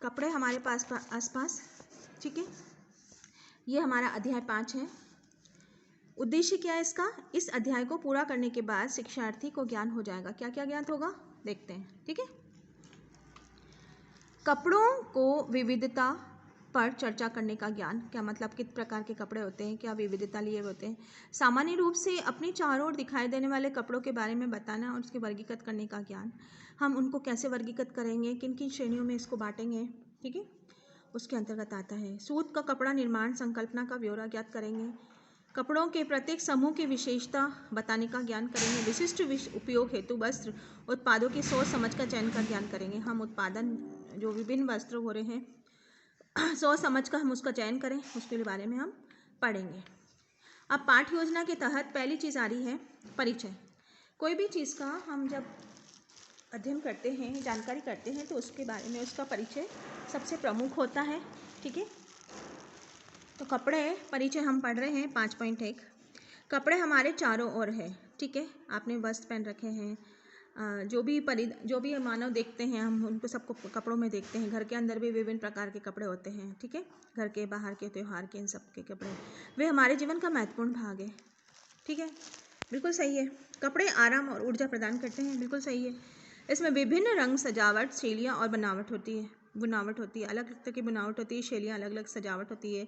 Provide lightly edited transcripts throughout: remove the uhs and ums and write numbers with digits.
कपड़े हमारे पास आसपास, ठीक है। ये हमारा अध्याय 5 है। उद्देश्य क्या है इसका? इस अध्याय को पूरा करने के बाद शिक्षार्थी को ज्ञान हो जाएगा। क्या क्या ज्ञान होगा देखते हैं, ठीक है। कपड़ों को विविधता पर चर्चा करने का ज्ञान। क्या मतलब किस प्रकार के कपड़े होते हैं, क्या विविधता लिए होते हैं। सामान्य रूप से अपने चारों ओर दिखाई देने वाले कपड़ों के बारे में बताना और उसके वर्गीकृत करने का ज्ञान। हम उनको कैसे वर्गीकृत करेंगे, किन किन श्रेणियों में इसको बांटेंगे, ठीक है, उसके अंतर्गत आता है। सूत का कपड़ा निर्माण संकल्पना का ब्यौरा ज्ञात करेंगे। कपड़ों के प्रत्येक समूह की विशेषता बताने का ज्ञान करेंगे। विशिष्ट उपयोग हेतु वस्त्र उत्पादों की सोच समझ का चयन का ज्ञान करेंगे। हम उत्पादन जो विभिन्न वस्त्र हो रहे हैं सोच समझ कर हम उसका चयन करें, उसके बारे में हम पढ़ेंगे। अब पाठ योजना के तहत पहली चीज़ आ रही है परिचय। कोई भी चीज़ का हम जब अध्ययन करते हैं, जानकारी करते हैं, तो उसके बारे में उसका परिचय सबसे प्रमुख होता है, ठीक है। तो कपड़े परिचय हम पढ़ रहे हैं 5.1। कपड़े हमारे चारों ओर है, ठीक है। आपने वस्त्र पहन रखे हैं, जो भी मानव देखते हैं हम उनको सबको कपड़ों में देखते हैं। घर के अंदर भी विभिन्न प्रकार के कपड़े होते हैं, ठीक है। घर के, बाहर के, त्यौहार के, इन सब के कपड़े वे हमारे जीवन का महत्वपूर्ण भाग है, ठीक है। बिल्कुल सही है। कपड़े आराम और ऊर्जा प्रदान करते हैं, बिल्कुल सही है। इसमें विभिन्न रंग, सजावट, शैलियाँ और बुनावट होती है। अलग अलग तरह की बुनावट होती है, शैलियाँ अलग अलग, सजावट होती है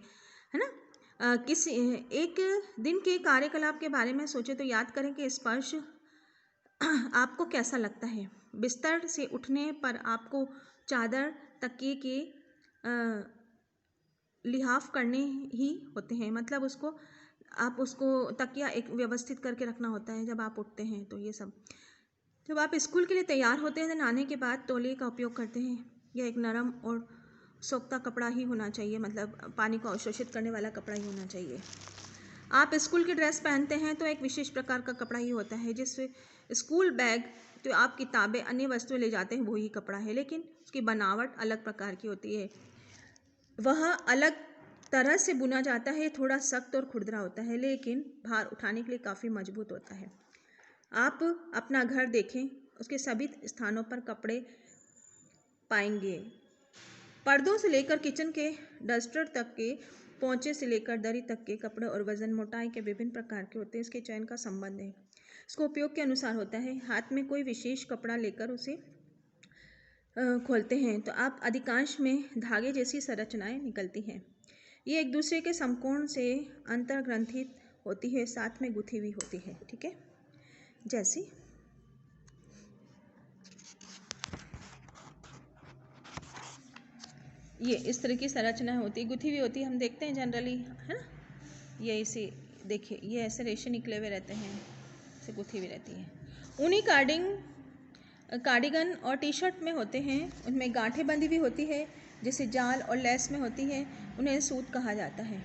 ना। किसी एक दिन के कार्यकलाप के बारे में सोचे तो याद करें कि स्पर्श आपको कैसा लगता है। बिस्तर से उठने पर आपको चादर, तकिए के लिहाफ करने ही होते हैं, मतलब उसको तकिया एक व्यवस्थित करके रखना होता है जब आप उठते हैं। तो ये सब जब आप स्कूल के लिए तैयार होते हैं तो नहाने के बाद तौलिए का उपयोग करते हैं। यह एक नरम और सोखता कपड़ा ही होना चाहिए, मतलब पानी को अवशोषित करने वाला कपड़ा ही होना चाहिए। आप स्कूल की ड्रेस पहनते हैं तो एक विशेष प्रकार का कपड़ा ही होता है। जिससे स्कूल बैग, तो आप किताबें, अन्य वस्तुएं ले जाते हैं, वही कपड़ा है, लेकिन उसकी बनावट अलग प्रकार की होती है। वह अलग तरह से बुना जाता है, थोड़ा सख्त और खुरदरा होता है, लेकिन भार उठाने के लिए काफ़ी मजबूत होता है। आप अपना घर देखें, उसके सभी स्थानों पर कपड़े पाएंगे। पर्दों से लेकर किचन के डस्टर तक के, पोंचे से लेकर दरी तक के कपड़े और वजन, मोटाई के विभिन्न प्रकार के होते हैं। इसके चयन का संबंध है, इसको उपयोग के अनुसार होता है। हाथ में कोई विशेष कपड़ा लेकर उसे खोलते हैं तो आप अधिकांश में धागे जैसी संरचनाएं निकलती हैं। ये एक दूसरे के समकोण से अंतर्ग्रंथित होती है, साथ में गुथी हुई होती है, ठीक है। जैसे ये इस तरह की संरचना होती है, गुथी हुई होती है, हम देखते हैं जनरली, है ना। ये इसे देखिए, ये ऐसे रेशे निकले हुए रहते हैं, इसे गुथी हुई रहती है। ऊनी कार्डिगन और टी शर्ट में होते हैं, उनमें गांठें बंधी हुई होती है, जैसे जाल और लेस में होती है, उन्हें सूत कहा जाता है।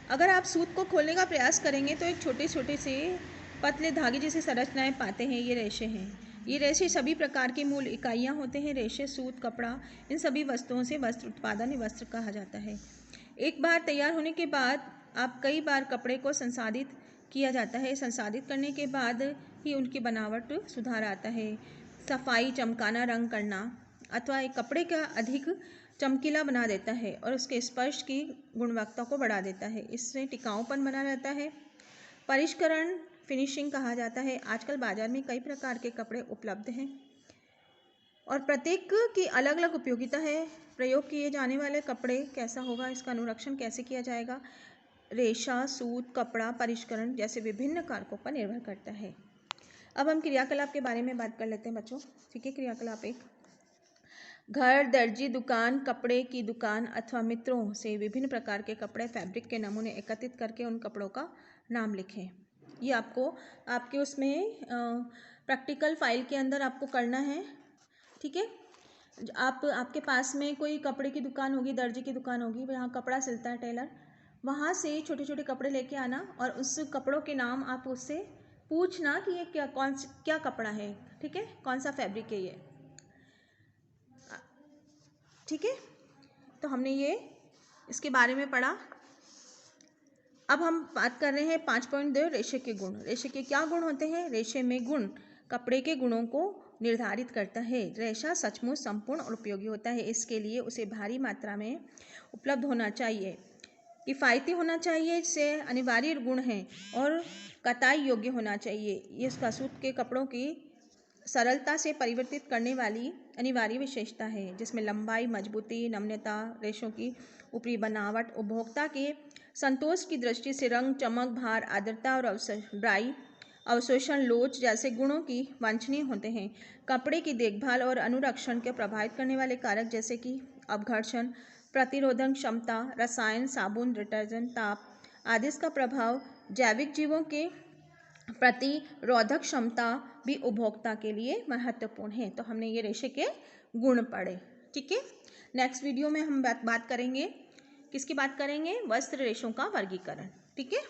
अगर आप सूत को खोलने का प्रयास करेंगे तो एक छोटे छोटे से पतले धागे जैसे संरचनाएं पाते हैं। ये रेशे हैं। ये रेशे सभी प्रकार की मूल इकाइयां होते हैं। रेशे, सूत, कपड़ा, इन सभी वस्तुओं से वस्त्र उत्पादन वस्त्र कहा जाता है। एक बार तैयार होने के बाद आप कई बार कपड़े को संसाधित किया जाता है। संसाधित करने के बाद ही उनकी बनावट सुधार आता है। सफाई, चमकाना, रंग करना अथवा एक कपड़े का अधिक चमकीला बना देता है और उसके स्पर्श की गुणवत्ता को बढ़ा देता है। इससे टिकाऊपन बना रहता है। परिष्करण, फिनिशिंग कहा जाता है। आजकल बाजार में कई प्रकार के कपड़े उपलब्ध हैं और प्रत्येक की अलग अलग उपयोगिता है। प्रयोग किए जाने वाले कपड़े कैसा होगा, इसका अनुरक्षण कैसे किया जाएगा, रेशा, सूत, कपड़ा, परिष्करण जैसे विभिन्न कारकों पर निर्भर करता है। अब हम क्रियाकलाप के बारे में बात कर लेते हैं बच्चों, ठीक है। क्रियाकलाप 1, घर, दर्जी दुकान, कपड़े की दुकान अथवा मित्रों से विभिन्न प्रकार के कपड़े, फैब्रिक के नमूने एकत्रित करके उन कपड़ों का नाम लिखें। ये आपके उसमें प्रैक्टिकल फाइल के अंदर आपको करना है, ठीक है। आपके पास में कोई कपड़े की दुकान होगी, दर्जी की दुकान होगी, वहाँ कपड़ा सिलता है टेलर, वहाँ से छोटे छोटे कपड़े लेके आना और उस कपड़ों के नाम आप उससे पूछना कि ये क्या कपड़ा है, ठीक है, कौन सा फैब्रिक है ये, ठीक है। तो हमने ये इसके बारे में पढ़ा। अब हम बात कर रहे हैं 5.2 रेशे के गुण। रेशे के क्या गुण होते हैं? रेशे में गुण कपड़े के गुणों को निर्धारित करता है। रेशा सचमुच संपूर्ण और उपयोगी होता है, इसके लिए उसे भारी मात्रा में उपलब्ध होना चाहिए, किफ़ायती होना चाहिए, इससे अनिवार्य गुण है और कताई योग्य होना चाहिए। ये इसका सूत के कपड़ों की सरलता से परिवर्तित करने वाली अनिवार्य विशेषता है, जिसमें लंबाई, मजबूती, नम्यता, रेशों की ऊपरी बनावट, उपभोक्ता के संतोष की दृष्टि से रंग, चमक, भार, आर्द्रता और ड्राई अवशोषण, लोच जैसे गुणों की वांछनीय होते हैं। कपड़े की देखभाल और अनुरक्षण के प्रभावित करने वाले कारक जैसे कि अपघर्षण, प्रतिरोधन क्षमता, रसायन, साबुन, डिटर्जेंट, ताप आदि का प्रभाव, जैविक जीवों के प्रतिरोधक क्षमता भी उपभोक्ता के लिए महत्वपूर्ण है। तो हमने ये रेशे के गुण पढ़े। ठीक है, नेक्स्ट वीडियो में हम बात करेंगे, किसकी बात करेंगे? वस्त्र रेशों का वर्गीकरण। ठीक है।